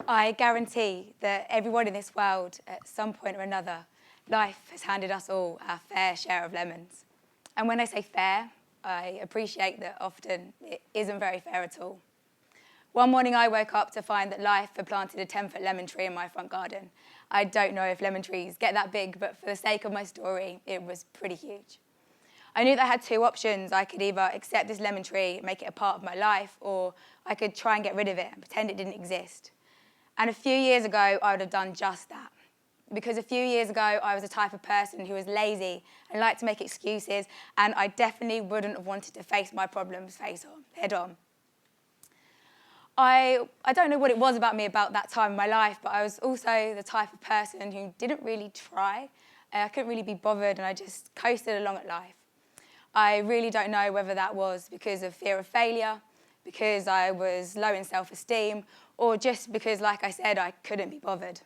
I guarantee that everyone in this world, at some point or another, life has handed us all our fair share of lemons. And when I say fair, I appreciate that often it isn't very fair at all. One morning I woke up to find that life had planted a 10-foot lemon tree in my front garden. I don't know if lemon trees get that big, but for the sake of my story, it was pretty huge. I knew that I had two options. I could either accept this lemon tree, make it a part of my life, or I could try and get rid of it and pretend it didn't exist. And a few years ago, I would have done just that. Because a few years ago, I was the type of person who was lazy and liked to make excuses, and I definitely wouldn't have wanted to face my problems head on. I don't know what it was about me about that time in my life, but I was also the type of person who didn't really try. I couldn't really be bothered, and I just coasted along at life. I really don't know whether that was because of fear of failure, because I was low in self-esteem, or just because, like I said, I couldn't be bothered.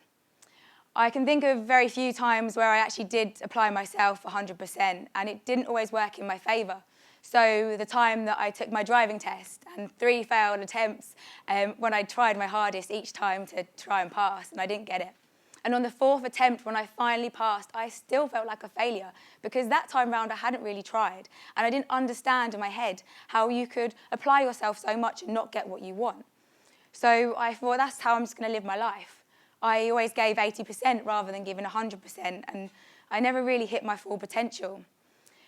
I can think of very few times where I actually did apply myself 100%, and it didn't always work in my favour. So the time that I took my driving test and 3 failed attempts when I tried my hardest each time to try and pass, and I didn't get it. And on the 4th attempt, when I finally passed, I still felt like a failure because that time round I hadn't really tried, and I didn't understand in my head how you could apply yourself so much and not get what you want. So I thought, that's how I'm just going to live my life. I always gave 80% rather than giving 100%, and I never really hit my full potential.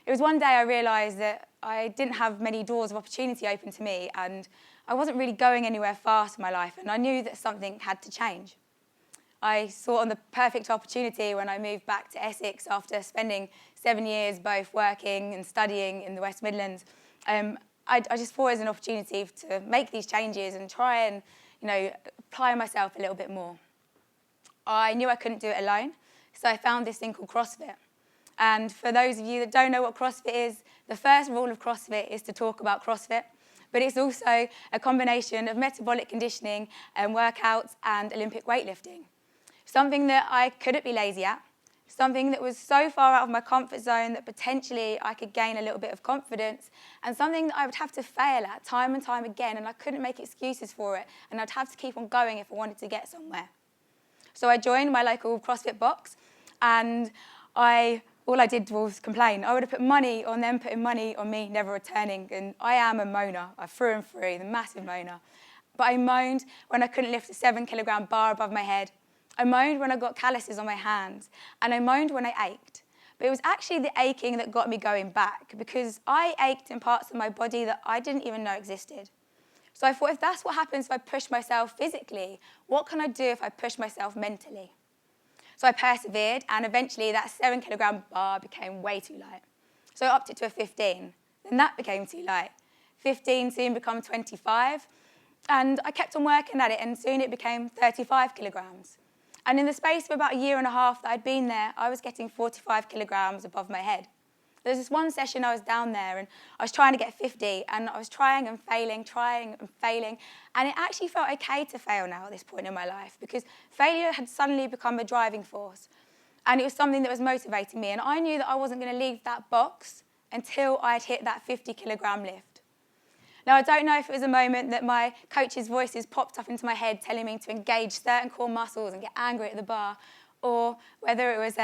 It was one day I realised that I didn't have many doors of opportunity open to me, and I wasn't really going anywhere fast in my life, and I knew that something had to change. I saw on the perfect opportunity when I moved back to Essex after spending 7 years both working and studying in the West Midlands. I just saw it as an opportunity to make these changes and try and, apply myself a little bit more. I knew I couldn't do it alone, so I found this thing called CrossFit. And for those of you that don't know what CrossFit is, the first rule of CrossFit is to talk about CrossFit, but it's also a combination of metabolic conditioning and workouts and Olympic weightlifting. Something that I couldn't be lazy at, something that was so far out of my comfort zone that potentially I could gain a little bit of confidence, and something that I would have to fail at time and time again, and I couldn't make excuses for it, and I'd have to keep on going if I wanted to get somewhere. So I joined my local CrossFit box, and all I did was complain. I would have put money on them putting money on me never returning, and I am a moaner, through and through, the massive moaner. But I moaned when I couldn't lift a 7-kilogram bar above my head. I moaned when I got calluses on my hands, and I moaned when I ached. But it was actually the aching that got me going back, because I ached in parts of my body that I didn't even know existed. So I thought, if that's what happens if I push myself physically, what can I do if I push myself mentally? So I persevered, and eventually that 7-kilogram bar became way too light. So I upped it to a 15. Then that became too light. 15 soon became 25, and I kept on working at it, and soon it became 35 kilograms. And in the space of about a year and a half that I'd been there, I was getting 45 kilograms above my head. There was this one session I was down there, and I was trying to get 50, and I was trying and failing, and it actually felt okay to fail now at this point in my life, because failure had suddenly become a driving force, and it was something that was motivating me, and I knew that I wasn't going to leave that box until I had hit that 50-kilogram lift. Now, I don't know if it was a moment that my coach's voices popped up into my head telling me to engage certain core muscles and get angry at the bar, or whether it was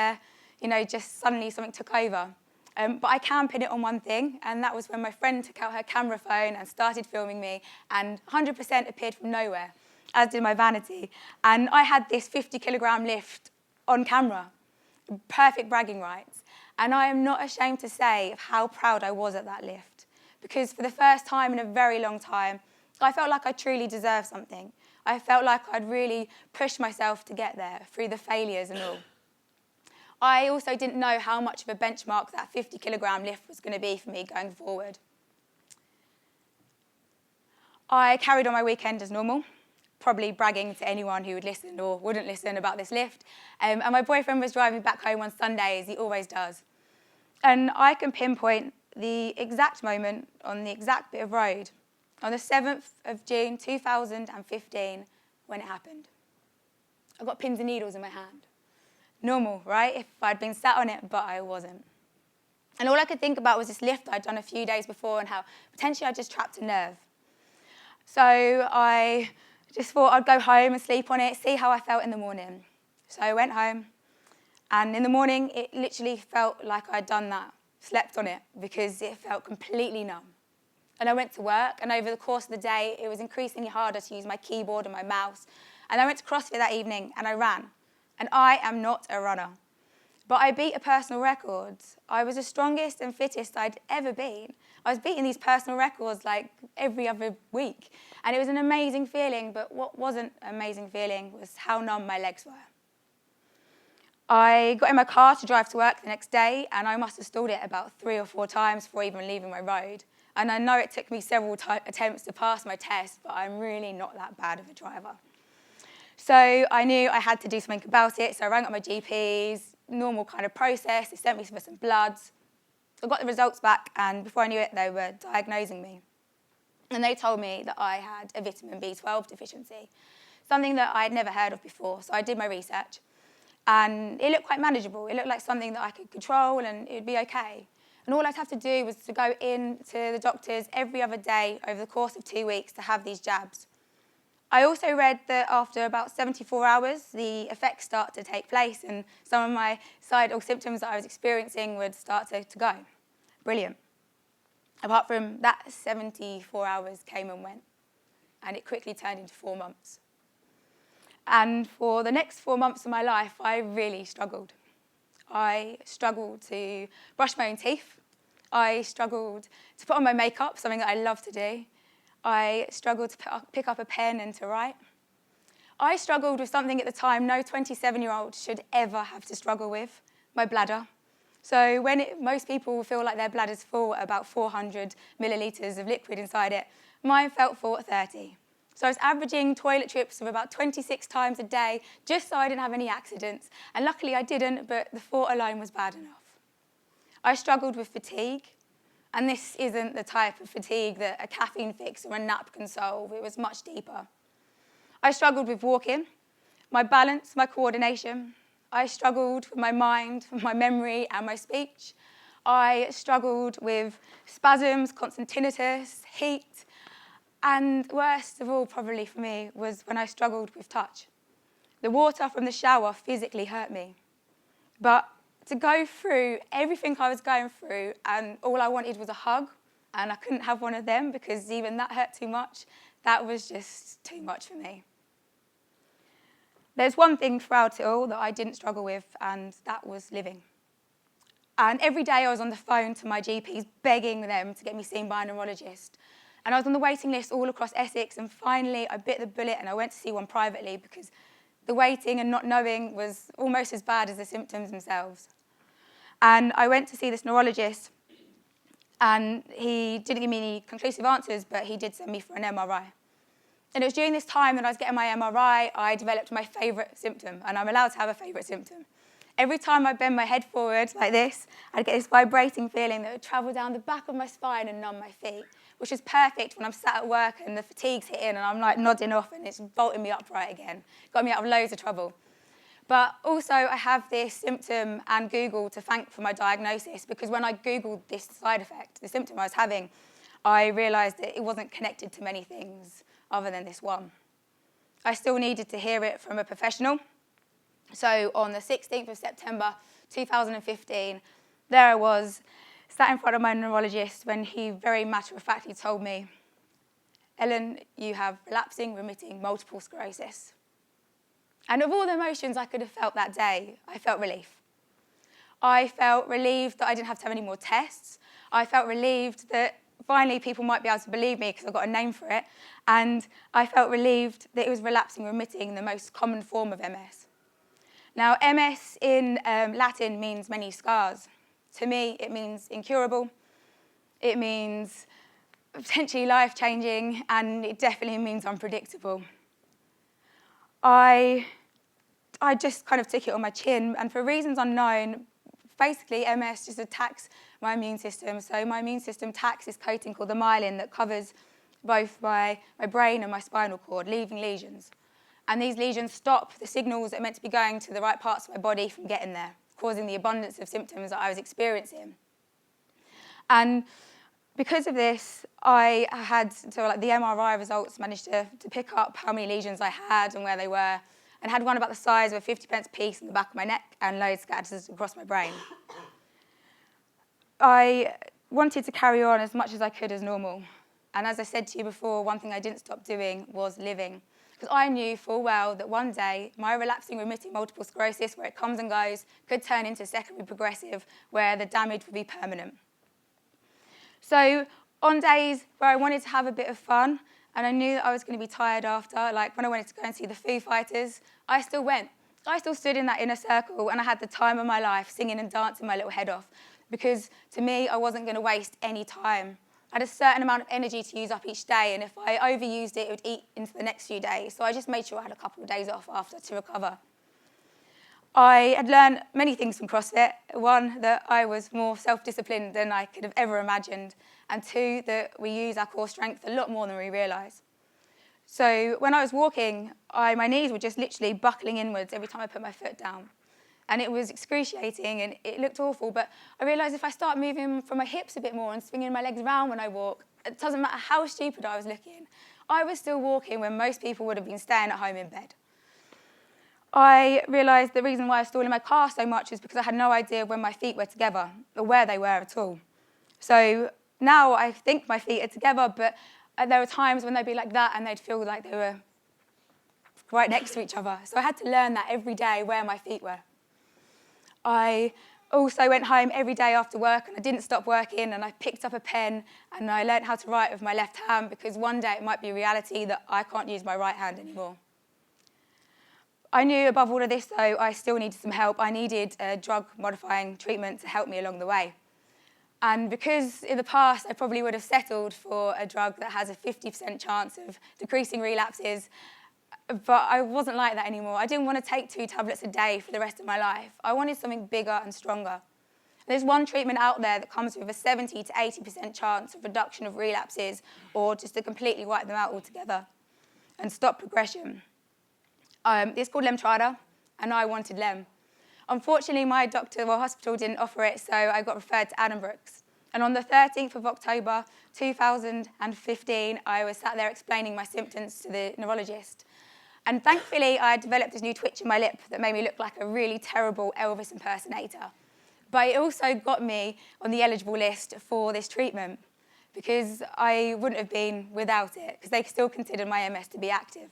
just suddenly something took over. But I can pin it on one thing, and that was when my friend took out her camera phone and started filming me, and 100% appeared from nowhere, as did my vanity. And I had this 50-kilogram lift on camera, perfect bragging rights. And I am not ashamed to say of how proud I was at that lift, because for the first time in a very long time, I felt like I truly deserved something. I felt like I'd really pushed myself to get there through the failures and all. I also didn't know how much of a benchmark that 50-kilogram lift was going to be for me going forward. I carried on my weekend as normal, probably bragging to anyone who would listen or wouldn't listen about this lift. And my boyfriend was driving back home on Sunday, as he always does. And I can pinpoint the exact moment on the exact bit of road on the 7th of June 2015 when it happened. I got pins and needles in my hand. Normal, right? If I'd been sat on it, but I wasn't. And all I could think about was this lift I'd done a few days before and how potentially I just trapped a nerve. So I just thought I'd go home and sleep on it, see how I felt in the morning. So I went home, and in the morning, it literally felt like I'd done that, slept on it, because it felt completely numb. And I went to work, and over the course of the day, it was increasingly harder to use my keyboard and my mouse. And I went to CrossFit that evening, and I ran. And I am not a runner. But I beat a personal record. I was the strongest and fittest I'd ever been. I was beating these personal records like every other week. And it was an amazing feeling, but what wasn't an amazing feeling was how numb my legs were. I got in my car to drive to work the next day, and I must have stalled it about 3 or 4 times before even leaving my road. And I know it took me several attempts to pass my test, but I'm really not that bad of a driver. So I knew I had to do something about it, so I rang up my GPs, normal kind of process. They sent me for some bloods. I got the results back, and before I knew it, they were diagnosing me. And they told me that I had a vitamin B12 deficiency, something that I'd never heard of before. So I did my research, and it looked quite manageable. It looked like something that I could control, and it would be okay. And all I'd have to do was to go in to the doctors every other day over the course of 2 weeks to have these jabs. I also read that after about 74 hours, the effects start to take place, and some of my side or symptoms that I was experiencing would start to go. Brilliant. Apart from that, 74 hours came and went, and it quickly turned into 4 months. And for the next 4 months of my life, I really struggled. I struggled to brush my own teeth. I struggled to put on my makeup, something that I love to do. I struggled to pick up a pen and to write. I struggled with something at the time no 27-year-old should ever have to struggle with, my bladder. So when most people feel like their bladder's full at about 400 millilitres of liquid inside it, mine felt full at 30. So I was averaging toilet trips of about 26 times a day just so I didn't have any accidents. And luckily I didn't, but the thought alone was bad enough. I struggled with fatigue. And this isn't the type of fatigue that a caffeine fix or a nap can solve. It was much deeper. I struggled with walking, my balance, my coordination. I struggled with my mind, my memory, and my speech. I struggled with spasms, constant tinnitus, heat. And worst of all, probably for me, was when I struggled with touch. The water from the shower physically hurt me. But to go through everything I was going through, and all I wanted was a hug, and I couldn't have one of them because even that hurt too much, that was just too much for me. There's one thing throughout it all that I didn't struggle with, and that was living. And every day I was on the phone to my GPs begging them to get me seen by a neurologist. And I was on the waiting list all across Essex, and finally I bit the bullet and I went to see one privately because the waiting and not knowing was almost as bad as the symptoms themselves. And I went to see this neurologist, and he didn't give me any conclusive answers, but he did send me for an MRI. And it was during this time that I was getting my MRI, I developed my favourite symptom, and I'm allowed to have a favourite symptom. Every time I bend my head forward like this, I'd get this vibrating feeling that would travel down the back of my spine and numb my feet, which is perfect when I'm sat at work and the fatigue's hitting and I'm like nodding off and it's bolting me upright again. Got me out of loads of trouble. But also I have this symptom and Google to thank for my diagnosis, because when I Googled this side effect, the symptom I was having, I realised that it wasn't connected to many things other than this one. I still needed to hear it from a professional. So on the 16th of September 2015, there I was, sat in front of my neurologist when he very matter-of-factly told me, "Ellen, you have relapsing, remitting multiple sclerosis." And of all the emotions I could have felt that day, I felt relief. I felt relieved that I didn't have to have any more tests. I felt relieved that finally people might be able to believe me because I've got a name for it. And I felt relieved that it was relapsing, remitting, the most common form of MS. Now, MS in Latin means many scars. To me, it means incurable. It means potentially life-changing, and it definitely means unpredictable. I just kind of took it on my chin, and for reasons unknown, basically MS just attacks my immune system. So my immune system attacks this coating called the myelin that covers both my brain and my spinal cord, leaving lesions. And these lesions stop the signals that are meant to be going to the right parts of my body from getting there, causing the abundance of symptoms that I was experiencing. And because of this, I had, the MRI results managed to pick up how many lesions I had and where they were, and had one about the size of a 50p piece in the back of my neck and loads scattered across my brain. I wanted to carry on as much as I could as normal. And as I said to you before, one thing I didn't stop doing was living. Because I knew full well that one day my relapsing remitting multiple sclerosis, where it comes and goes, could turn into secondary progressive, where the damage would be permanent. So on days where I wanted to have a bit of fun, and I knew that I was going to be tired after, like when I wanted to go and see the Foo Fighters, I still went. I still stood in that inner circle, and I had the time of my life singing and dancing my little head off, because to me, I wasn't going to waste any time. I had a certain amount of energy to use up each day, and if I overused it, it would eat into the next few days. So I just made sure I had a couple of days off after to recover. I had learned many things from CrossFit. One, that I was more self-disciplined than I could have ever imagined. And two, that we use our core strength a lot more than we realise. So when I was walking, my knees were just literally buckling inwards every time I put my foot down. And it was excruciating and it looked awful. But I realised if I start moving from my hips a bit more and swinging my legs around when I walk, it doesn't matter how stupid I was looking, I was still walking when most people would have been staying at home in bed. I realised the reason why I was stalling my car so much is because I had no idea when my feet were together or where they were at all. So now I think my feet are together, but there were times when they'd be like that and they'd feel like they were right next to each other. So I had to learn that every day where my feet were. I also went home every day after work and I didn't stop working, and I picked up a pen and I learned how to write with my left hand, because one day it might be a reality that I can't use my right hand anymore. I knew above all of this, though, I still needed some help. I needed a drug-modifying treatment to help me along the way. And because in the past I probably would have settled for a drug that has a 50% chance of decreasing relapses, but I wasn't like that anymore. I didn't want to take 2 tablets a day for the rest of my life. I wanted something bigger and stronger. There's one treatment out there that comes with a 70 to 80% chance of reduction of relapses, or just to completely wipe them out altogether and stop progression. It's called Lemtrada, and I wanted Lem. Unfortunately, my hospital didn't offer it, so I got referred to Addenbrooke's. And on the 13th of October 2015, I was sat there explaining my symptoms to the neurologist. And thankfully, I developed this new twitch in my lip that made me look like a really terrible Elvis impersonator. But it also got me on the eligible list for this treatment, because I wouldn't have been without it, because they still considered my MS to be active.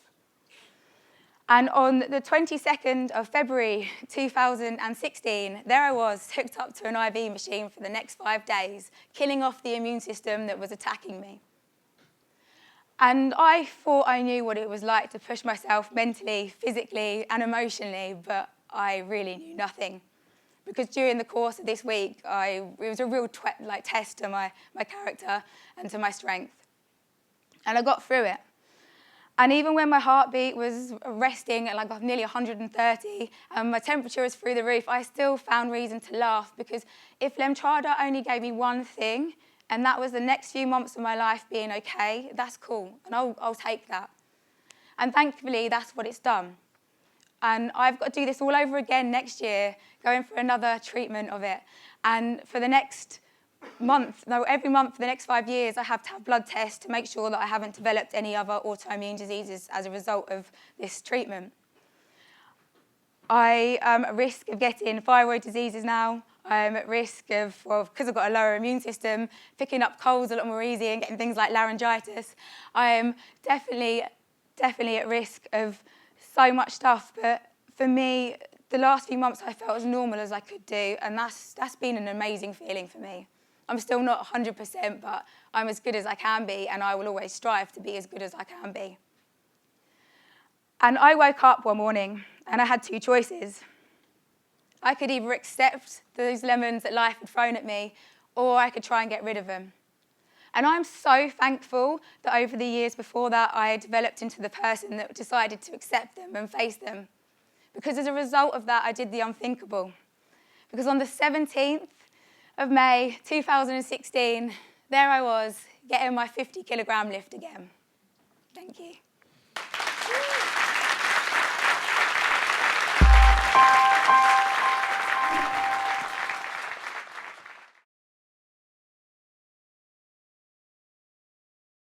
And on the 22nd of February 2016, there I was, hooked up to an IV machine for the next 5 days, killing off the immune system that was attacking me. And I thought I knew what it was like to push myself mentally, physically, and emotionally, but I really knew nothing. Because during the course of this week, it was a real test to my character and to my strength. And I got through it. And even when my heartbeat was resting at like nearly 130 and my temperature was through the roof, I still found reason to laugh, because if Lemtrada only gave me one thing, and that was the next few months of my life being okay, that's cool, and I'll take that. And thankfully, that's what it's done. And I've got to do this all over again next year, going for another treatment of it. And for the next every month for the next 5 years, I have to have blood tests to make sure that I haven't developed any other autoimmune diseases as a result of this treatment. I am at risk of getting thyroid diseases now. I'm at risk of, because I've got a lower immune system, picking up colds a lot more easy and getting things like laryngitis. I am definitely at risk of so much stuff. But for me, the last few months I felt as normal as I could do, and that's been an amazing feeling for me. I'm still not 100%, but I'm as good as I can be, and I will always strive to be as good as I can be. And I woke up one morning, and I had 2 choices. I could either accept those lemons that life had thrown at me, or I could try and get rid of them. And I'm so thankful that over the years before that, I developed into the person that decided to accept them and face them. Because as a result of that, I did the unthinkable. Because on the 17th of May 2016, there I was, getting my 50-kilogram lift again. Thank you.